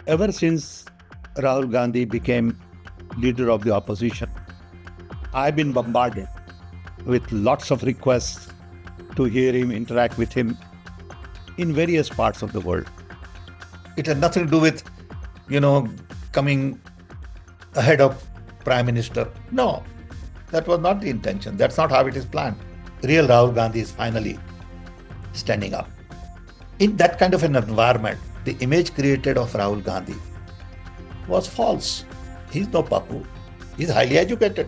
Ever since Rahul Gandhi became leader of the opposition, I've been bombarded with lots of requests to hear him, interact with him in various parts of the world. It had nothing to do with, you know, coming ahead of Prime Minister. No, that was not the intention. That's not how it is planned. Real Rahul Gandhi is finally standing up. In that kind of an environment, the image created of Rahul Gandhi was false. He's no papu. He's highly educated.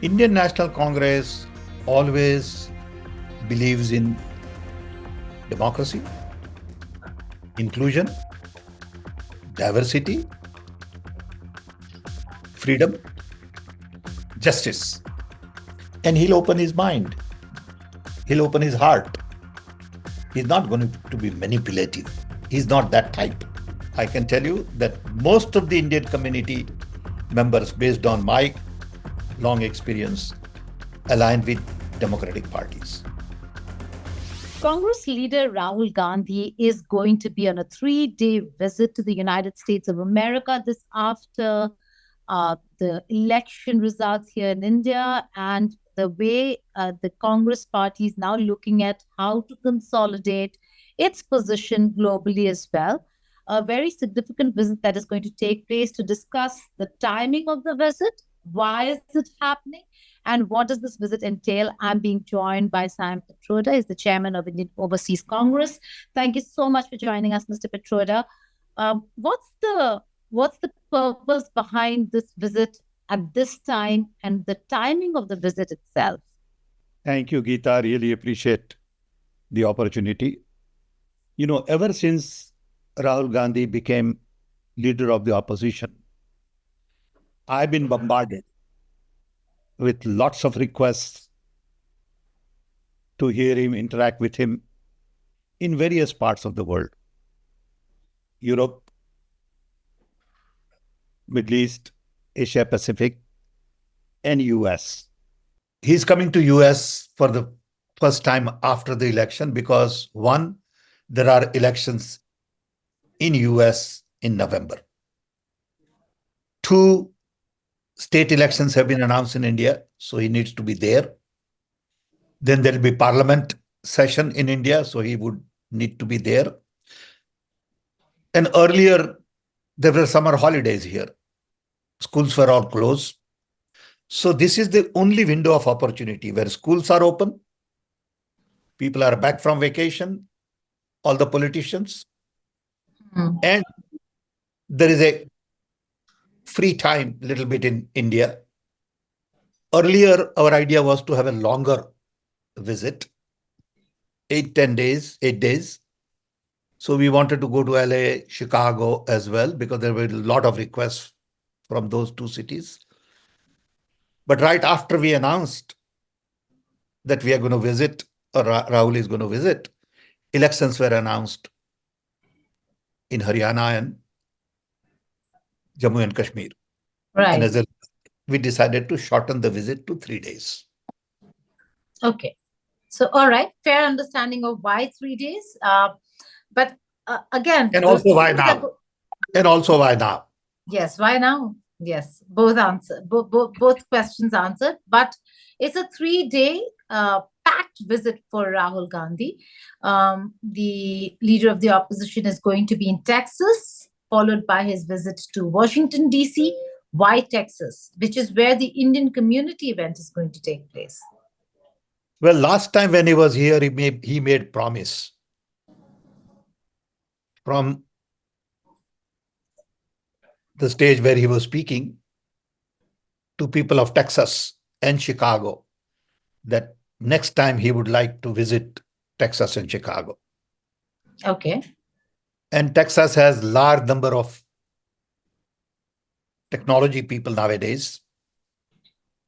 Indian National Congress always believes in democracy, inclusion, diversity, freedom, justice. And he'll open his mind. He'll open his heart. He's not going to be manipulative. He's not that type. I can tell you that most of the Indian community members, based on my long experience, align with democratic parties. Congress leader Rahul Gandhi is going to be on a 3-day visit to the United States of America this after the election results here in India and the way the Congress party is now looking at how to consolidate its position globally as well. A very significant visit that is going to take place to discuss the timing of the visit, why is it happening, and what does this visit entail? I'm being joined by Sam Pitroda, he's the chairman of Indian Overseas Congress. Thank you so much for joining us, Mr. Pitroda. What's the purpose behind this visit at this time and the timing of the visit itself? Thank you, Geeta. I really appreciate the opportunity. Ever since Rahul Gandhi became leader of the opposition, I've been bombarded with lots of requests to hear him, interact with him in various parts of the world. Europe, Middle East, Asia Pacific, and US. He's coming to US for the first time after the election because one, there are elections in US in November. Two, state elections have been announced in India, so he needs to be there. Then there will be parliament session in India, so he would need to be there. And earlier, there were summer holidays here. Schools were all closed. So this is the only window of opportunity where schools are open, people are back from vacation, all the politicians, and there is a free time little bit in India. Earlier, our idea was to have a longer visit, 8 days. So we wanted to go to LA, Chicago as well, because there were a lot of requests from those two cities. But right after we announced that we are going to visit, or Rahul is going to visit, elections were announced in Haryana and Jammu and Kashmir. Right. And as we decided to shorten the visit to 3 days. Okay. So, all right, fair understanding of why 3 days. But again, and also why now? And also why now? Yes, why now? Yes, both questions answered. But it's a 3-day packed visit for Rahul Gandhi. The leader of the opposition is going to be in Texas, followed by his visit to Washington, D.C. Why Texas? Which is where the Indian community event is going to take place. Well, last time when he was here, he made promise from the stage where he was speaking to people of Texas and Chicago that next time he would like to visit Texas and Chicago. Okay. And Texas has large number of technology people nowadays,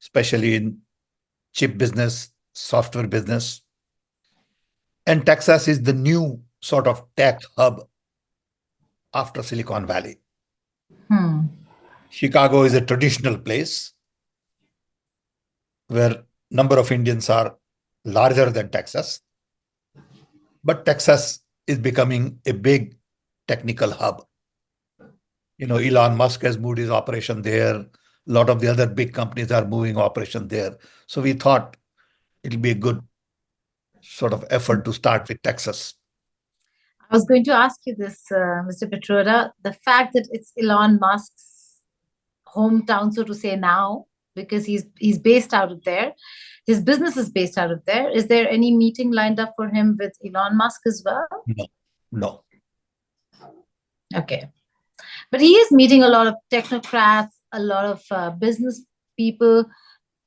especially in chip business, software business. And Texas is the new sort of tech hub after Silicon Valley. Chicago is a traditional place where number of Indians are larger than Texas. But Texas is becoming a big technical hub. Elon Musk has moved his operation there. A lot of the other big companies are moving operation there. So we thought it'll be a good sort of effort to start with Texas. I was going to ask you this, Mr. Pitroda, the fact that it's Elon Musk's hometown, so to say, now, because he's based out of there. His business is based out of there. Is there any meeting lined up for him with Elon Musk as well? No. Okay. But he is meeting a lot of technocrats, a lot of business people.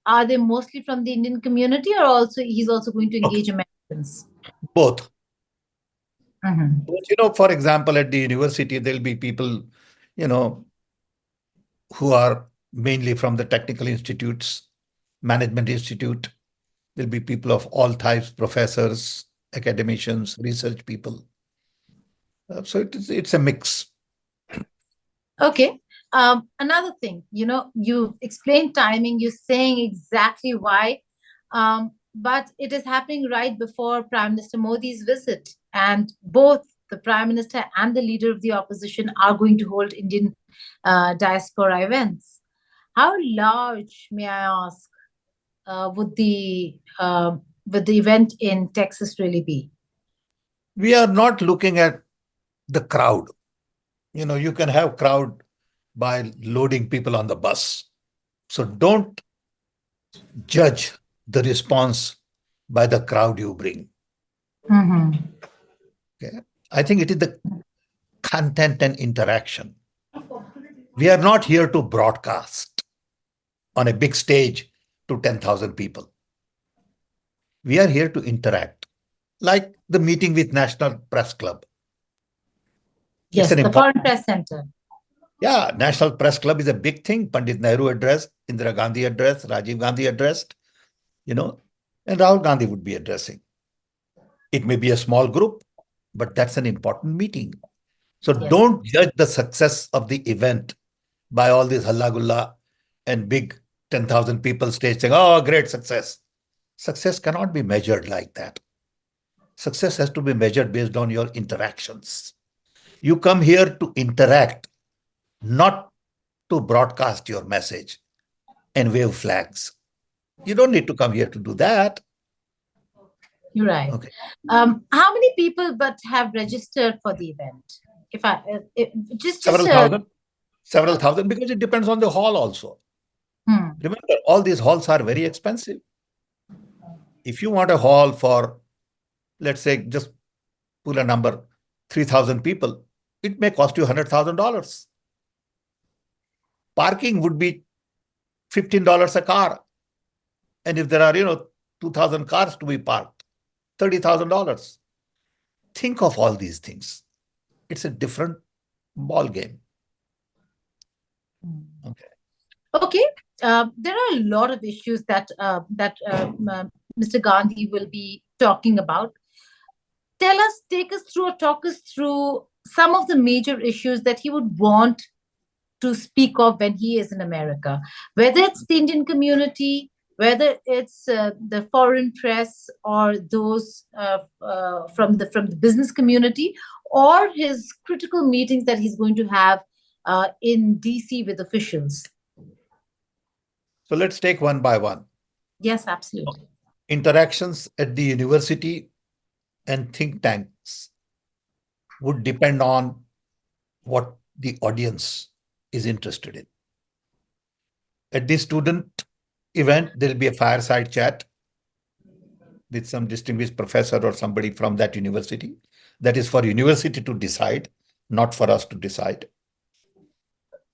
Are they mostly from the Indian community, or also he's also going to engage Americans? Both. Mhm. But, for example, at the university, there'll be people, who are mainly from the technical institutes, management institute. There'll be people of all types, professors, academicians, research people. So it's a mix. Okay. Another thing, you've explained timing, you're saying exactly why, but it is happening right before Prime Minister Modi's visit, and both the Prime Minister and the leader of the opposition are going to hold Indian diaspora events. How large, may I ask, would the event in Texas really be? We are not looking at the crowd. You can have crowd by loading people on the bus. So don't judge the response by the crowd you bring. Mm-hmm. Okay. I think it is the content and interaction. We are not here to broadcast on a big stage to 10,000 people. We are here to interact, like the meeting with National Press Club. Yes, the Foreign Press Center. Yeah, National Press Club is a big thing. Pandit Nehru addressed, Indira Gandhi addressed, Rajiv Gandhi addressed, and Rahul Gandhi would be addressing. It may be a small group, but that's an important meeting. So Yes. don't judge the success of the event by all this halla and big 10,000 people stage saying, oh, great success. Success cannot be measured like that. Success has to be measured based on your interactions. You come here to interact, not to broadcast your message and wave flags. You don't need to come here to do that. You're right. Okay. How many people but have registered for the event? Several thousand, because it depends on the hall also. Remember, all these halls are very expensive. If you want a hall for, let's say, just pull a number, 3,000 people, it may cost you $100,000. Parking would be $15 a car. And if there are, 2,000 cars to be parked, $30,000. Think of all these things. It's a different ball game. Okay. Okay. There are a lot of issues that Mr. Gandhi will be talking about. Take us through or talk us through some of the major issues that he would want to speak of when he is in America, whether it's the Indian community, whether it's the foreign press or those from the business community, or his critical meetings that he's going to have in DC with officials. So let's take one by one. Yes, absolutely. Interactions at the university and think tanks would depend on what the audience is interested in. At the student event, there'll be a fireside chat with some distinguished professor or somebody from that university. That is for university to decide, not for us to decide.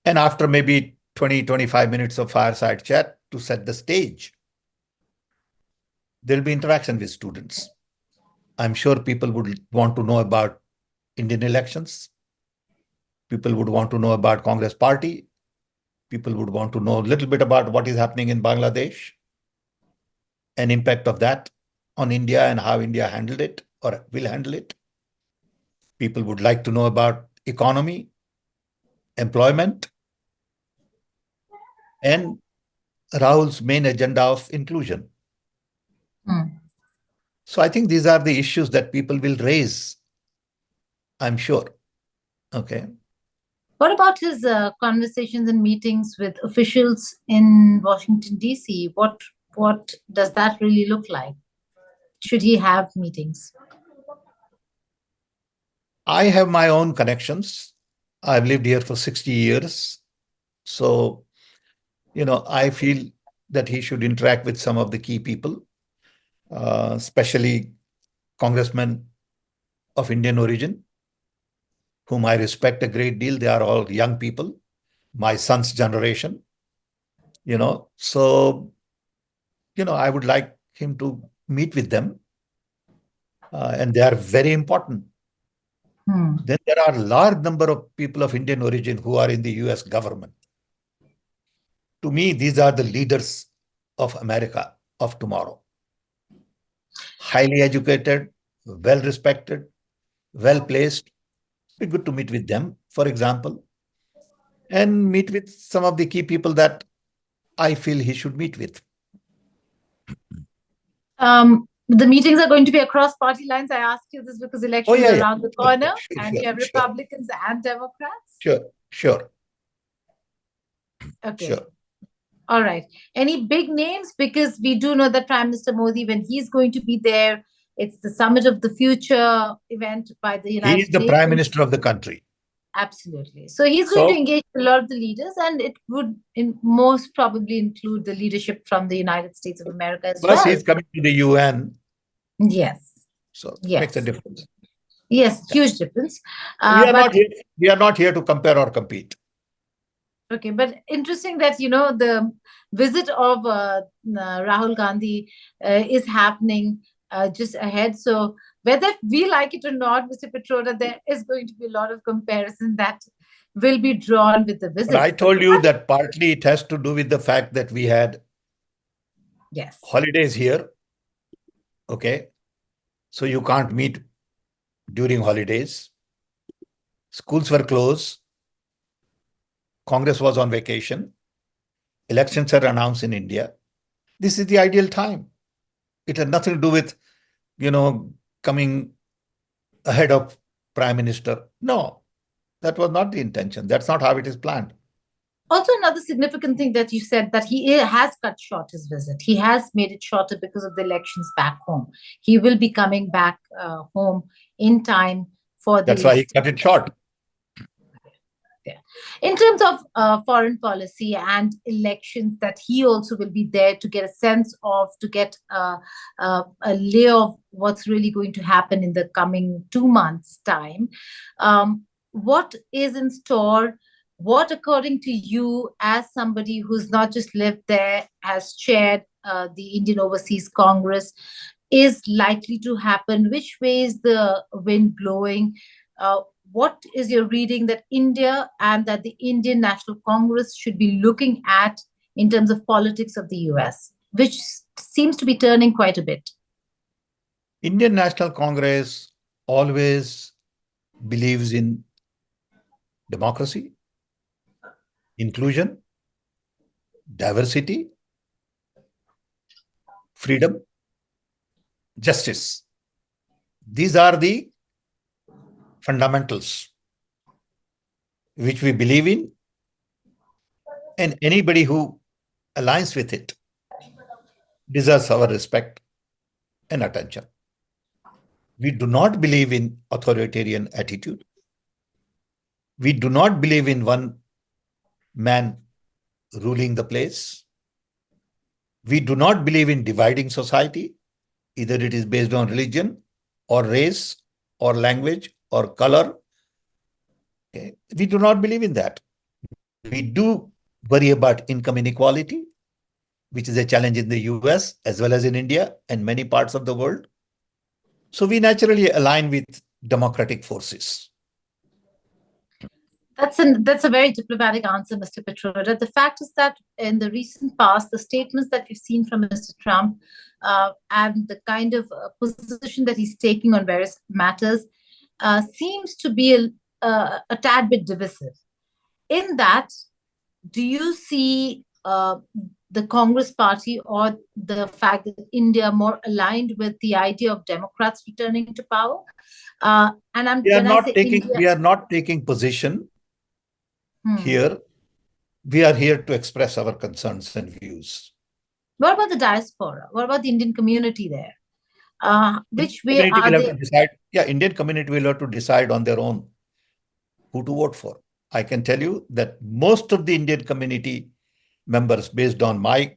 And after maybe 20, 25 minutes of fireside chat to set the stage, there'll be interaction with students. I'm sure people would want to know about Indian elections. People would want to know about Congress Party. People would want to know a little bit about what is happening in Bangladesh and impact of that on India and how India handled it or will handle it. People would like to know about economy, employment, and Rahul's main agenda of inclusion. So I think these are the issues that people will raise, I'm sure. Okay. What about his conversations and meetings with officials in Washington, D.C.? What does that really look like? Should he have meetings? I have my own connections. I've lived here for 60 years. So, I feel that he should interact with some of the key people, especially congressmen of Indian origin, whom I respect a great deal. They are all young people, my son's generation, So, I would like him to meet with them, and they are very important. Then there are a large number of people of Indian origin who are in the US government. To me, these are the leaders of America of tomorrow. Highly educated, well respected, well placed. Be good to meet with them, for example, and meet with some of the key people that I feel he should meet with. The meetings are going to be across party lines. I ask you this because elections are around the corner, and you have Republicans and Democrats. Sure. Okay. Sure. All right. Any big names? Because we do know that Prime Minister Modi, when he's going to be there, it's the Summit of the Future event by the United States. He is the Prime Minister of the country. Absolutely. So he's going to engage a lot of the leaders, and it would most probably include the leadership from the United States of America as well. Plus, he's coming to the UN. Yes. So it makes a difference. Yes, huge difference. We are not here to compare or compete. Okay, but interesting that, the visit of Rahul Gandhi is happening just ahead. So whether we like it or not, Mr. Pitroda, there is going to be a lot of comparison that will be drawn with the visit. But I told you that partly it has to do with the fact that we had holidays here. Okay. So you can't meet during holidays. Schools were closed. Congress was on vacation. Elections are announced in India. This is the ideal time. It had nothing to do with, coming ahead of Prime Minister. No, that was not the intention. That's not how it is planned. Also, another significant thing that you said, that he has cut short his visit. He has made it shorter because of the elections back home. He will be coming back home in time for the That's why he cut it short. In terms of foreign policy and elections, that he also will be there to get a sense of, to get a lay of what's really going to happen in the coming 2 months' time. What is in store? What, according to you, as somebody who's not just lived there, has chaired the Indian Overseas Congress, is likely to happen? Which way is the wind blowing? What is your reading that India and that the Indian National Congress should be looking at in terms of politics of the US, which seems to be turning quite a bit? Indian National Congress always believes in democracy, inclusion, diversity, freedom, justice. These are the fundamentals which we believe in, and anybody who aligns with it deserves our respect and attention. We do not believe in authoritarian attitude. We do not believe in one man ruling the place. We do not believe in dividing society, either it is based on religion or race or language or color. Okay. We do not believe in that. We do worry about income inequality, which is a challenge in the US as well as in India and many parts of the world. So we naturally align with democratic forces. That's a very diplomatic answer, Mr. Pitroda. The fact is that in the recent past, the statements that we've seen from Mr. Trump and the kind of position that he's taking on various matters seems to be a tad bit divisive. In that, do you see the Congress party or the fact that India more aligned with the idea of Democrats returning to power? We are not taking position. Here, we are here to express our concerns and views. What about the diaspora? What about the Indian community there? Which way Community are will have they? to decide. Yeah, Indian community will have to decide on their own who to vote for. I can tell you that most of the Indian community members, based on my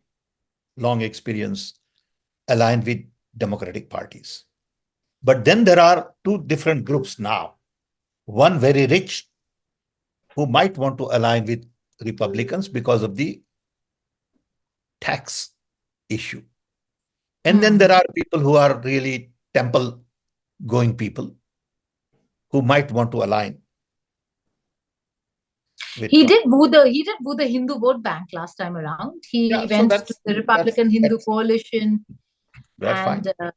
long experience, align with democratic parties. But then there are two different groups now. One very rich, who might want to align with Republicans because of the tax issue. And then there are people who are really temple going people who might want to align with He Trump. did woo the Hindu vote bank last time around. He Yeah, so went to the Republican Hindu coalition that's and fine.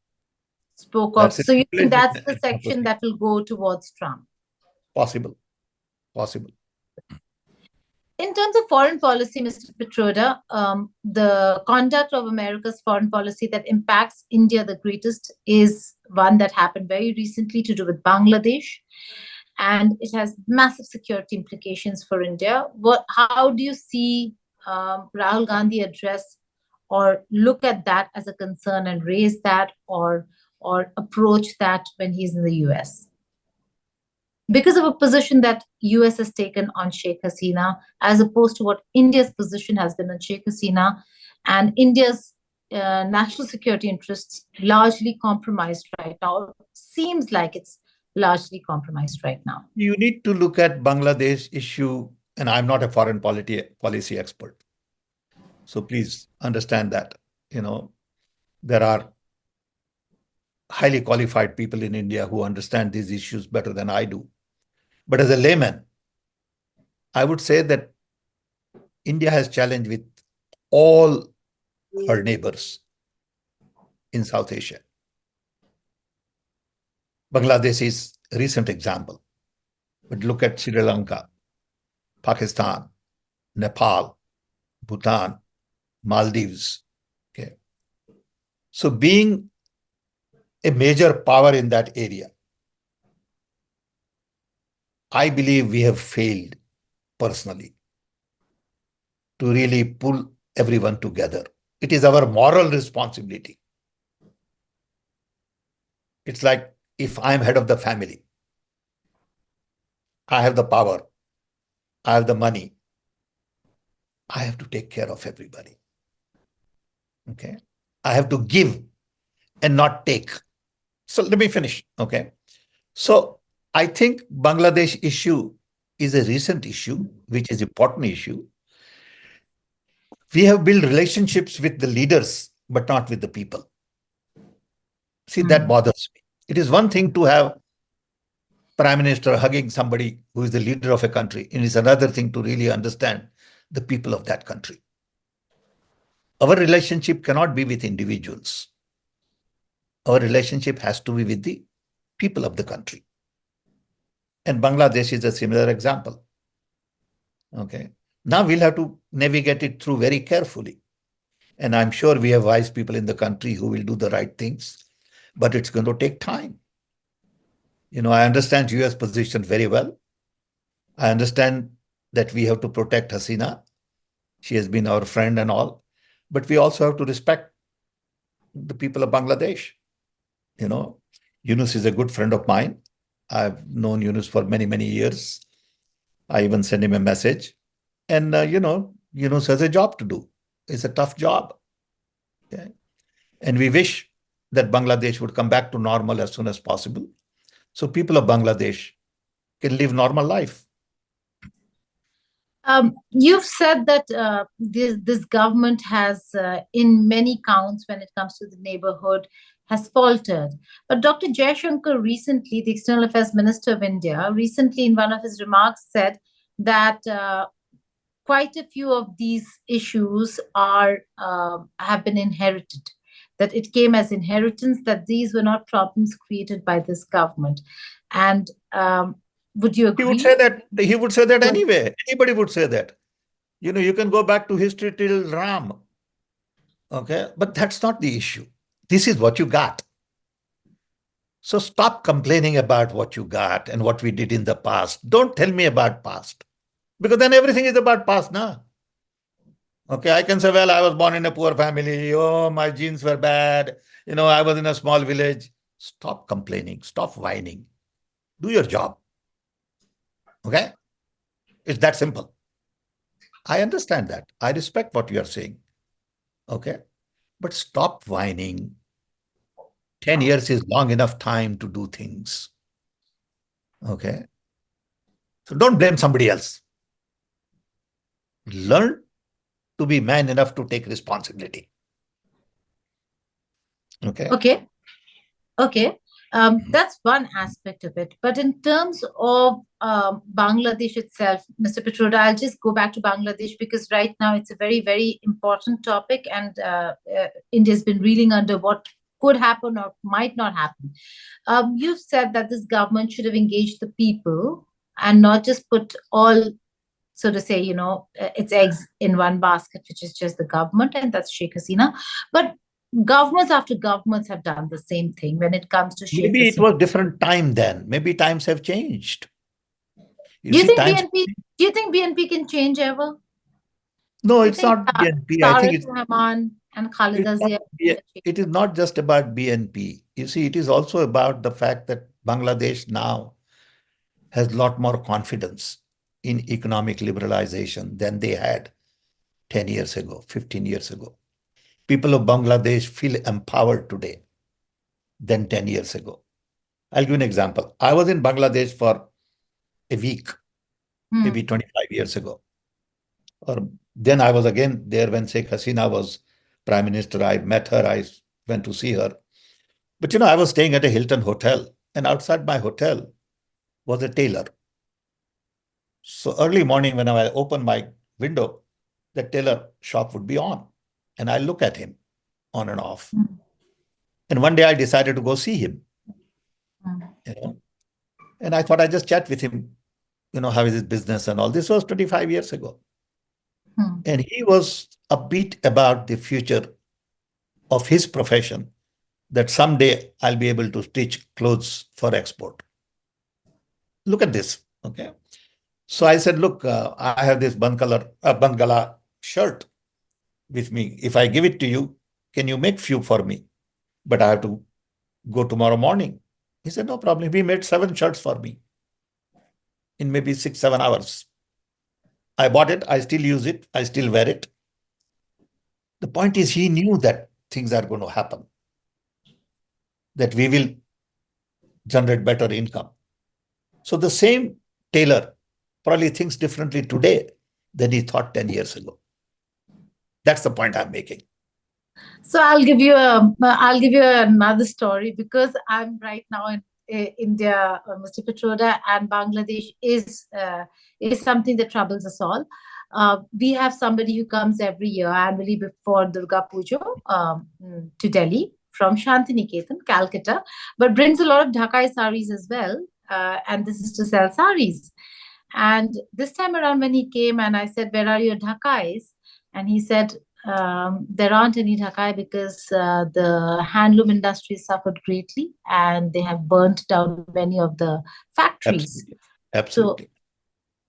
spoke of. That's it. So you think that's the section that will go towards Trump? Possible. In terms of foreign policy, Mr. Pitroda, the conduct of America's foreign policy that impacts India the greatest is one that happened very recently to do with Bangladesh, and it has massive security implications for India. How do you see Rahul Gandhi address or look at that as a concern and raise that or approach that when he's in the US? Because of a position that US has taken on Sheikh Hasina, as opposed to what India's position has been on Sheikh Hasina, and India's national security interests largely compromised right now. Seems like it's largely compromised right now. You need to look at Bangladesh issue, and I'm not a foreign policy expert. So please understand that, there are highly qualified people in India who understand these issues better than I do. But as a layman, I would say that India has challenge with all her neighbors in South Asia. Bangladesh is a recent example. But look at Sri Lanka, Pakistan, Nepal, Bhutan, Maldives. Okay. So being a major power in that area, I believe we have failed personally to really pull everyone together. It is our moral responsibility. It's like if I'm head of the family, I have the power, I have the money, I have to take care of everybody. Okay. I have to give and not take. So let me finish. Okay. So I think Bangladesh issue is a recent issue, which is important issue. We have built relationships with the leaders, but not with the people. See, that bothers me. It is one thing to have prime minister hugging somebody who is the leader of a country. It is another thing to really understand the people of that country. Our relationship cannot be with individuals. Our relationship has to be with the people of the country. And Bangladesh is a similar example. Okay. Now we'll have to navigate it through very carefully. And I'm sure we have wise people in the country who will do the right things, but it's going to take time. I understand US position very well. I understand that we have to protect Hasina. She has been our friend and all, but we also have to respect the people of Bangladesh. Yunus is a good friend of mine. I've known Yunus for many, many years. I even sent him a message. And, Yunus has a job to do. It's a tough job. Okay? And we wish that Bangladesh would come back to normal as soon as possible, so people of Bangladesh can live normal life. You've said that this government has, in many counts, when it comes to the neighborhood, has faltered. But Dr. Jaishankar recently, the External Affairs Minister of India, recently in one of his remarks said that quite a few of these issues have been inherited, that it came as inheritance, that these were not problems created by this government. And would you agree? He would say that anyway. Anybody would say that. You can go back to history till Ram. Okay, but that's not the issue. This is what you got. So stop complaining about what you got and what we did in the past. Don't tell me about past. Because then everything is about past now. Okay, I can say, well, I was born in a poor family. Oh, my genes were bad. I was in a small village. Stop complaining. Stop whining. Do your job. Okay? It's that simple. I understand that. I respect what you are saying. Okay? But stop whining. 10 years is long enough time to do things. Okay? So don't blame somebody else. Learn to be man enough to take responsibility. Okay? Okay. That's one aspect of it. But in terms of Bangladesh itself, Mr. Pitroda, I'll just go back to Bangladesh because right now it's a very, very important topic, and India's been reeling under what could happen or might not happen. You've said that this government should have engaged the people and not just put all, so to say, its eggs in one basket, which is just the government, and that's Sheikh Hasina. But governments after governments have done the same thing when it comes to Sheikh Maybe it Hasina. was different time then. Maybe times have changed. Do you think BNP can change ever? No, Do you it's think not BNP. I think Tariq Rahman and Khalida Zia? it is not just about BNP. You see, it is also about the fact that Bangladesh now has a lot more confidence in economic liberalization than they had 10 years ago, 15 years ago. People of Bangladesh feel empowered today than 10 years ago. I'll give you an example. I was in Bangladesh for a week, maybe 25 years ago. Or then I was again there when Sheikh Hasina was Prime Minister. I met her, I went to see her. But I was staying at a Hilton hotel, and outside my hotel was a tailor. So early morning, when I opened my window, the tailor shop would be on. And I look at him on and off. And one day I decided to go see him. And I thought I'd just chat with him, how is his business and all. This was 25 years ago. And he was upbeat about the future of his profession, that someday I'll be able to stitch clothes for export. Look at this, okay? So I said, look, I have this Bangala shirt with me. If I give it to you, can you make few for me? But I have to go tomorrow morning. He said, no problem. He made 7 shirts for me in maybe 6-7 hours. I bought it. I still use it. I still wear it. The point is, he knew that things are going to happen, that we will generate better income. So the same tailor probably thinks differently today than he thought 10 years ago. That's the point I'm making. So I'll give you another story, because I'm right now in India, Mr. Pitroda, and Bangladesh is something that troubles us all. We have somebody who comes every year annually before Durga Puja to Delhi from Shantiniketan, Calcutta, but brings a lot of Dhakai saris as well. And this is to sell saris. And this time around when he came and I said, where are your Dhakais? And he said, there aren't any Dhakai because the handloom industry suffered greatly and they have burnt down many of the factories. Absolutely. So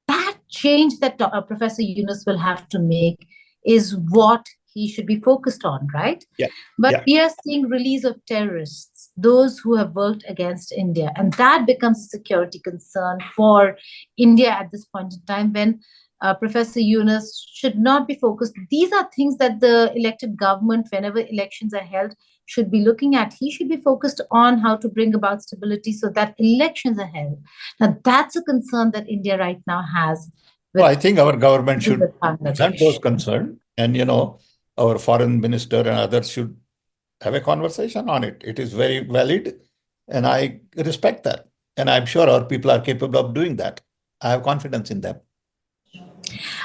that change that Professor Yunus will have to make is what he should be focused on, right? Yeah. But we are seeing release of terrorists, those who have worked against India, and that becomes a security concern for India at this point in time, when Professor Yunus should not be focused. These are things that the elected government, whenever elections are held, should be looking at. He should be focused on how to bring about stability so that elections are held. Now, that's a concern that India right now has. Well, I think our government should present those concerns, and our foreign minister and others should have a conversation on it. It is very valid, and I respect that. And I'm sure our people are capable of doing that. I have confidence in them.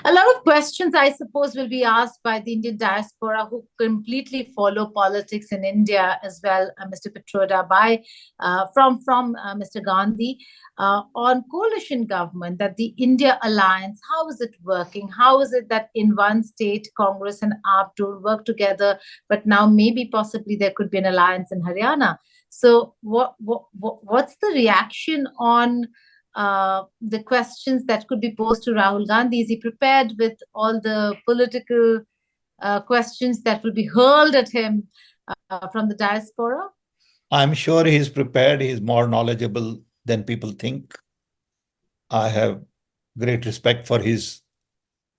A lot of questions, I suppose, will be asked by the Indian diaspora who completely follow politics in India as well, Mr. Pitroda, from Mr. Gandhi, on coalition government, that the India alliance, how is it working? How is it that in one state, Congress and AAP don't work together, but now maybe possibly there could be an alliance in Haryana? So what's the reaction on the questions that could be posed to Rahul Gandhi? Is he prepared with all the political questions that will be hurled at him from the diaspora? I'm sure he's prepared. He's more knowledgeable than people think. I have great respect for his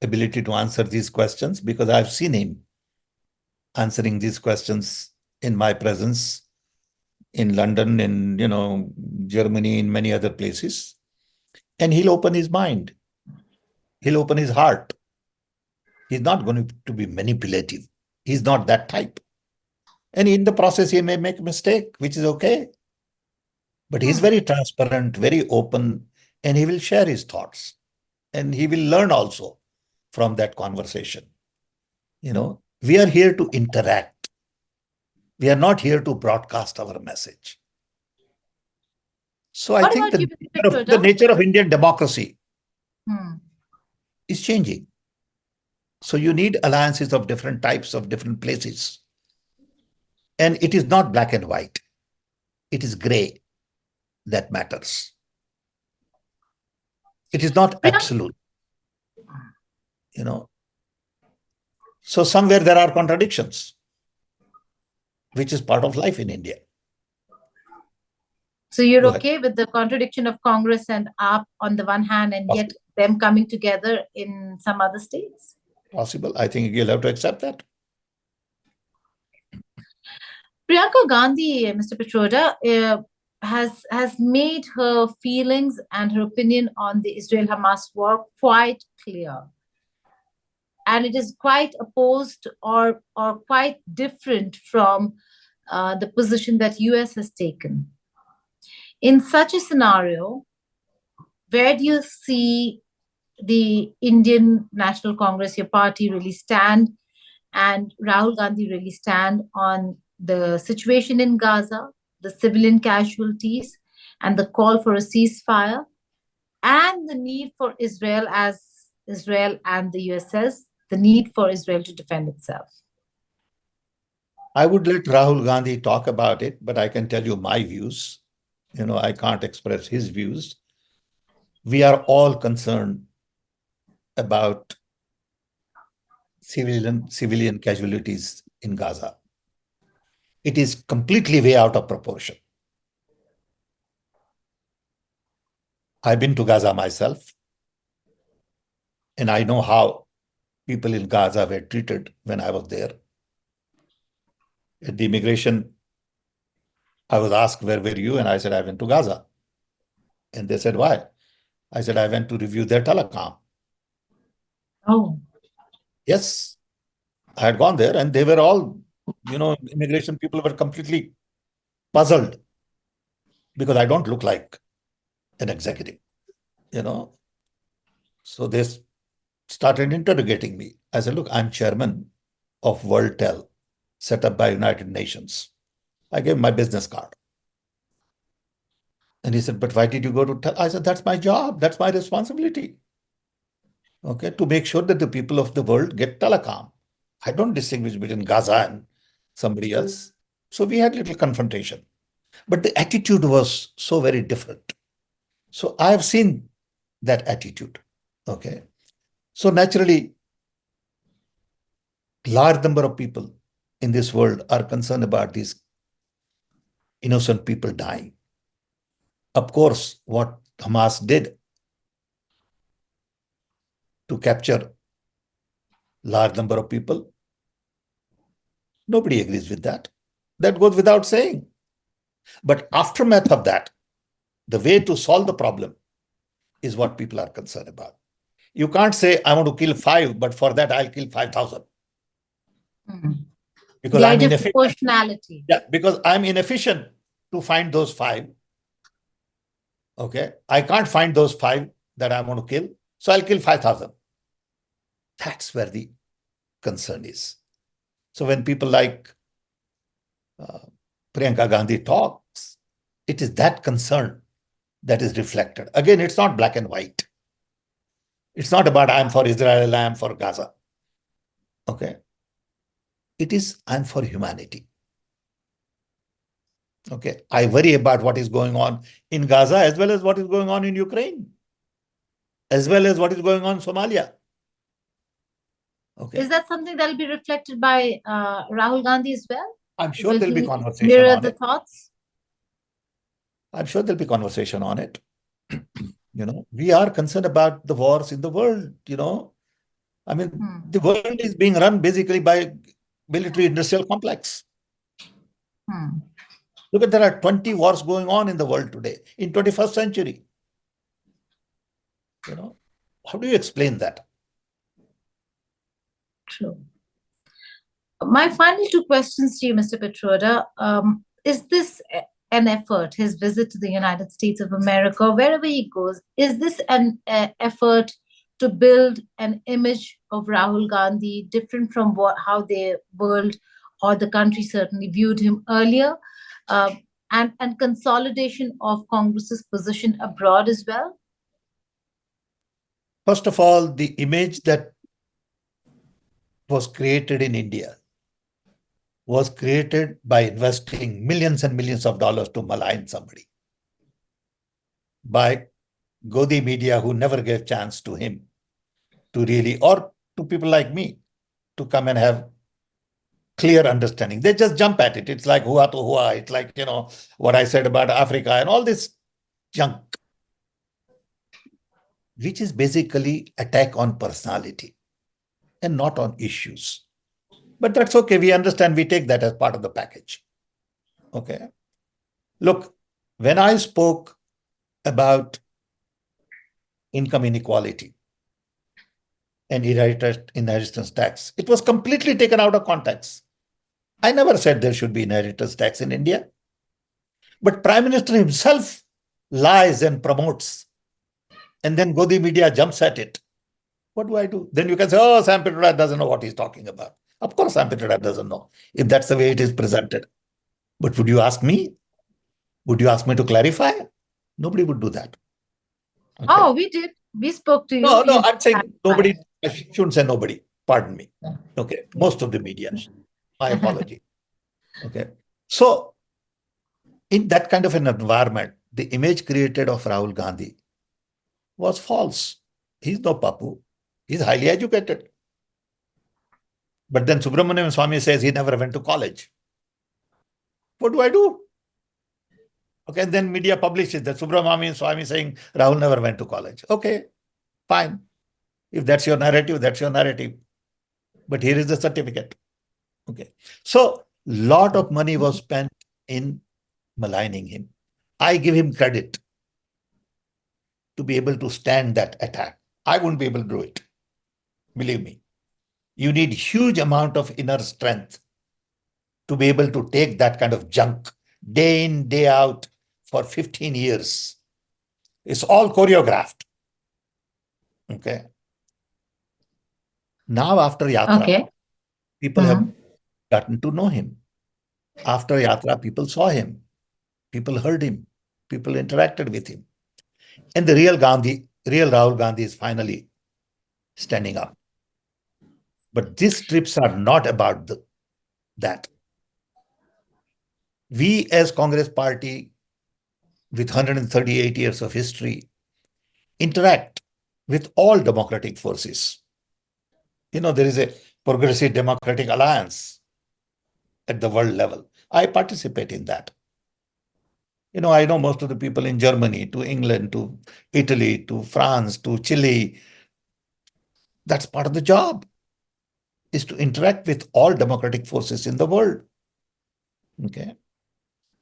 ability to answer these questions because I've seen him answering these questions in my presence in London, in Germany, in many other places. And he'll open his mind. He'll open his heart. He's not going to be manipulative. He's not that type. And in the process, he may make a mistake, which is okay. But he's very transparent, very open, and he will share his thoughts. And he will learn also from that conversation. We are here to interact. We are not here to broadcast our message. So I think the nature of Indian democracy is changing. So you need alliances of different types, of different places. And it is not black and white. It is gray that matters. It is not absolute. So somewhere there are contradictions, which is part of life in India. So you're okay with the contradiction of Congress and AAP on the one hand, and yet them coming together in some other states? Possible. I think you'll have to accept that. Priyanka Gandhi, Mr. Pitroda, has made her feelings and her opinion on the Israel-Hamas war quite clear. And it is quite opposed or quite different from the position that US has taken. In such a scenario, where do you see the Indian National Congress, your party, really stand, and Rahul Gandhi really stand on the situation in Gaza, the civilian casualties, and the call for a ceasefire, and the need for Israel, as Israel and the US says, the need for Israel to defend itself? I would let Rahul Gandhi talk about it, but I can tell you my views. I can't express his views. We are all concerned about civilian casualties in Gaza. It is completely way out of proportion. I've been to Gaza myself, and I know how people in Gaza were treated when I was there. At the immigration, I was asked, where were you? And I said, I went to Gaza. And they said, why? I said, I went to review their telecom. Oh. Yes, I had gone there, and they were all, immigration people were completely puzzled because I don't look like an executive, So they started interrogating me. I said, look, I'm chairman of WorldTel, set up by United Nations. I gave him my business card. And he said, but why did you go to TEL? I said, that's my job. That's my responsibility. Okay, to make sure that the people of the world get telecom. I don't distinguish between Gaza and somebody else. So we had little confrontation. But the attitude was so very different. So I have seen that attitude. Okay. So naturally, large number of people in this world are concerned about these innocent people dying. Of course, what Hamas did to capture large number of people, nobody agrees with that. That goes without saying. But aftermath of that, the way to solve the problem is what people are concerned about. You can't say, I want to kill 5, but for that I'll kill 5,000. Because I'm inefficient. Proportionality. Yeah, because I'm inefficient to find those 5. Okay, I can't find those 5 that I want to kill, so I'll kill 5,000. That's where the concern is. So when people like Priyanka Gandhi talks, it is that concern that is reflected. Again, it's not black and white. It's not about I'm for Israel, I'm for Gaza. Okay. It is I'm for humanity. Okay, I worry about what is going on in Gaza as well as what is going on in Ukraine, as well as what is going on in Somalia. Okay. Is that something that will be reflected by Rahul Gandhi as well? I'm sure Will there'll be he conversation mirror on the it. thoughts? I'm sure there'll be conversation on it. We are concerned about the wars in the world, I mean, the world is being run basically by military industrial complex. Look at, there are 20 wars going on in the world today, in 21st century. How do you explain that? True. My final two questions to you, Mr. Pitroda. Is this an effort, his visit to the United States of America, wherever he goes, is this an effort to build an image of Rahul Gandhi different from how the world or the country certainly viewed him earlier, and consolidation of Congress's position abroad as well? First of all, the image that was created in India was created by investing millions and millions of dollars to malign somebody, by Godi media who never gave chance to him to really, or to people like me, to come and have clear understanding. They just jump at it. It's like hua to hua. It's like, what I said about Africa and all this junk, which is basically attack on personality and not on issues. But that's okay. We understand. We take that as part of the package. Okay. Look, when I spoke about income inequality and inheritance tax, it was completely taken out of context. I never said there should be inheritance tax in India. But Prime Minister himself lies and promotes. And then Godi media jumps at it. What do I do? Then you can say, oh, Sam Pitroda doesn't know what he's talking about. Of course, Sam Pitroda doesn't know, if that's the way it is presented. But would you ask me? Would you ask me to clarify? Nobody would do that. Okay. Oh, we did. We spoke to you. No, I'm saying nobody. I shouldn't say nobody. Pardon me. Okay. Most of the media. My apology. Okay. So, in that kind of an environment, the image created of Rahul Gandhi was false. He's no papu. He's highly educated. But then Subramanian Swami says he never went to college. What do I do? Okay, and then media publishes that Subramanian Swami saying Rahul never went to college. Okay, fine. If that's your narrative, that's your narrative. But here is the certificate. Okay. So, lot of money was spent in maligning him. I give him credit to be able to stand that attack. I wouldn't be able to do it. Believe me. You need huge amount of inner strength to be able to take that kind of junk day in, day out for 15 years. It's all choreographed. Okay. Now after Yatra, people have gotten to know him. After Yatra, people saw him. People heard him. People interacted with him. And the real Rahul Gandhi is finally standing up. But these trips are not about that. We as Congress Party, with 138 years of history, interact with all democratic forces. There is a Progressive Democratic Alliance at the world level. I participate in that. I know most of the people in Germany, to England, to Italy, to France, to Chile. That's part of the job, is to interact with all democratic forces in the world. Okay.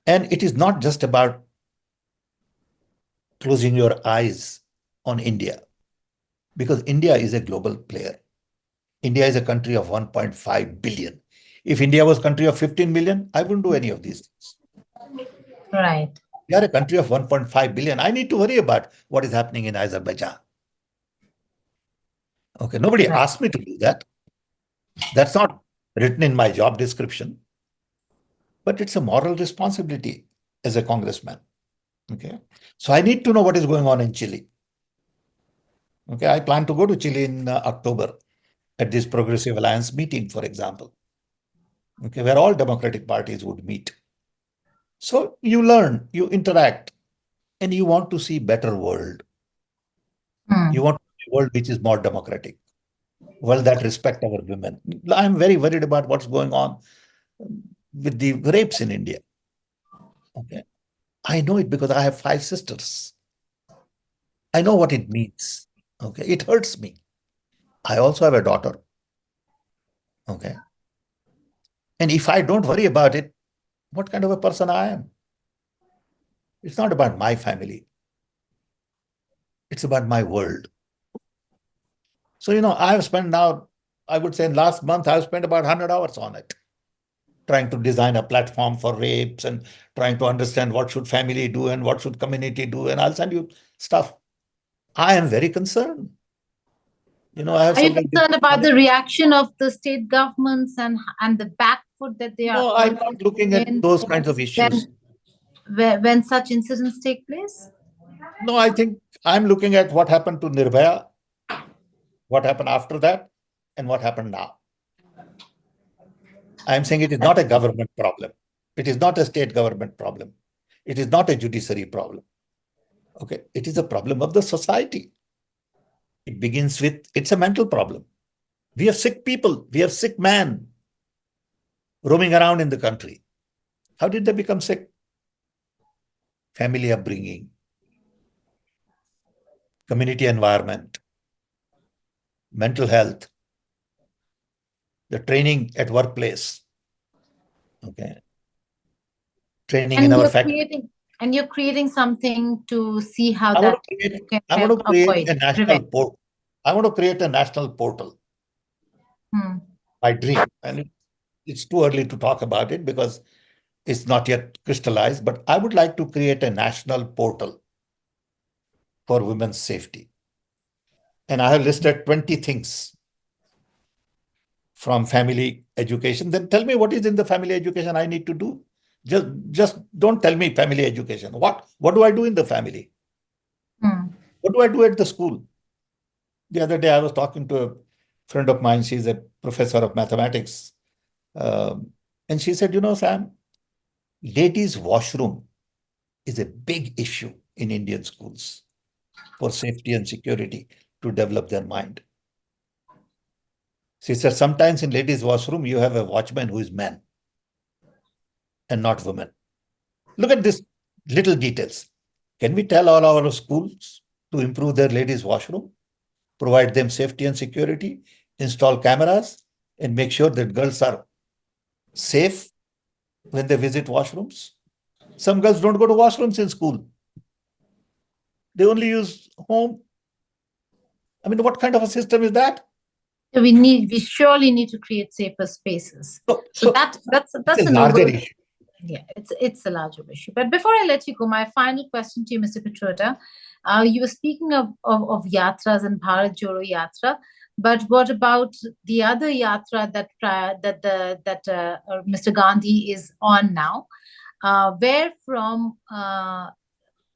And it is not just about closing your eyes on India, because India is a global player. India is a country of 1.5 billion. If India was a country of 15 million, I wouldn't do any of these things. Right. We are a country of 1.5 billion. I need to worry about what is happening in Azerbaijan. Okay, nobody asked me to do that. That's not written in my job description. But it's a moral responsibility as a congressman. Okay, so I need to know what is going on in Chile. Okay, I plan to go to Chile in October at this Progressive Alliance meeting, for example. Okay, where all democratic parties would meet. So you learn, you interact, and you want to see better world. You want a world which is more democratic, world that respect our women. I'm very worried about what's going on with the rapes in India. Okay. I know it because I have 5 sisters. I know what it means. Okay. It hurts me. I also have a daughter. Okay. And if I don't worry about it, what kind of a person I am? It's not about my family. It's about my world. So, I've spent now, I would say in last month, I've spent about 100 hours on it, trying to design a platform for rapes and trying to understand what should family do and what should community do. And I'll send you stuff. I am very concerned. I have Are you several concerned about the reaction of the state governments and the back foot that they are No, I'm always not looking at in those kinds of issues. when when such incidents take place? No, I think I'm looking at what happened to Nirbhaya, what happened after that, and what happened now. I'm saying it is not a government problem. It is not a state government problem. It is not a judiciary problem. Okay. It is a problem of the society. It begins with, it's a mental problem. We have sick people. We have sick men roaming around in the country. How did they become sick? Family upbringing, community environment, mental health, the training at workplace. Okay. Training in And our you're factory. creating something to see how I want that to create, can I want help to create avoid, a national prevent. portal. I want to create a national portal. Hmm. My dream. And it's too early to talk about it because it's not yet crystallized, but I would like to create a national portal for women's safety. And I have listed 20 things from family education. Then tell me what is in the family education I need to do. Just don't tell me family education. What do I do in the family? Hmm. What do I do at the school? The other day I was talking to a friend of mine. She's a professor of mathematics. And she said, Sam, ladies' washroom is a big issue in Indian schools for safety and security to develop their mind. She said, sometimes in ladies' washroom, you have a watchman who is man and not woman. Look at this little details. Can we tell all our schools to improve their ladies' washroom, provide them safety and security, install cameras, and make sure that girls are safe when they visit washrooms? Some girls don't go to washrooms in school. They only use home. I mean, what kind of a system is that? So we surely need to create safer spaces. So that's it's a a larger noble. issue. Yeah, it's a larger issue. But before I let you go, my final question to you, Mr. Pitroda, you were speaking of yatras and Bharat Joro Yatra, but what about the other yatra that Mr. Gandhi is on now? Where from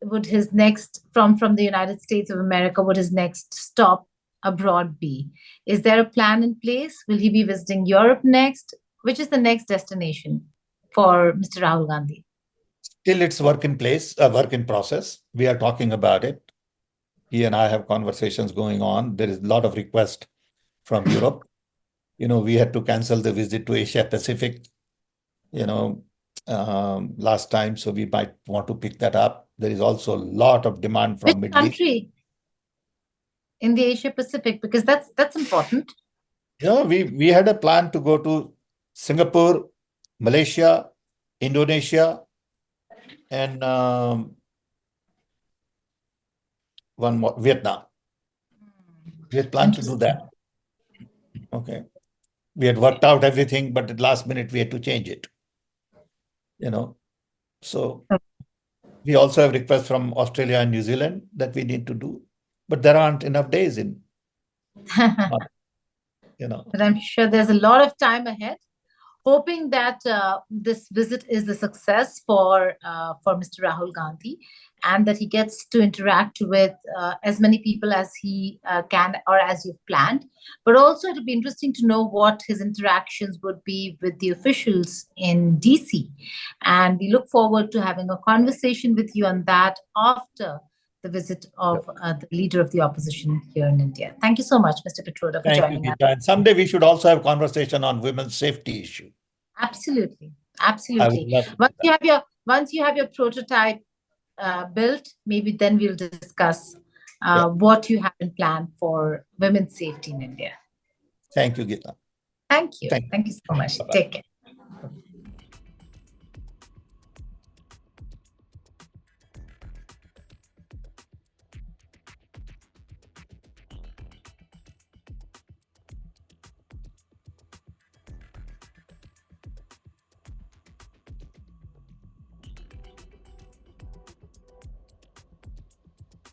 would his next from the United States of America would his next stop abroad be? Is there a plan in place? Will he be visiting Europe next? Which is the next destination for Mr. Rahul Gandhi? Still, it's work in place, work in process. We are talking about it. He and I have conversations going on. There is a lot of request from Europe. We had to cancel the visit to Asia Pacific, you know, last time. So we might want to pick that up. There is also a lot of demand Which from Middle East. country in the Asia Pacific? Because that's important. We had a plan to go to Singapore, Malaysia, Indonesia, and one more, Vietnam. We had planned to do that. Okay. We had worked out everything, but at last minute we had to change it. So we also have requests from Australia and New Zealand that we need to do, but there aren't enough days in. But I'm sure there's a lot of time ahead. hoping that this visit is a success for Mr. Rahul Gandhi, and that he gets to interact with as many people as he can, or as you've planned. But also, it'll be interesting to know what his interactions would be with the officials in DC. And we look forward to having a conversation with you on that after the visit of the leader of the opposition here in India. Thank you so much, Mr. Pitroda, for joining us. And someday we should also have a conversation on women's safety issue. Absolutely. Absolutely. Once you have your prototype built, maybe then we'll discuss what you have in plan for women's safety in India. Thank you, Geeta. Thank you. Thank you so much. Bye-bye. Take care.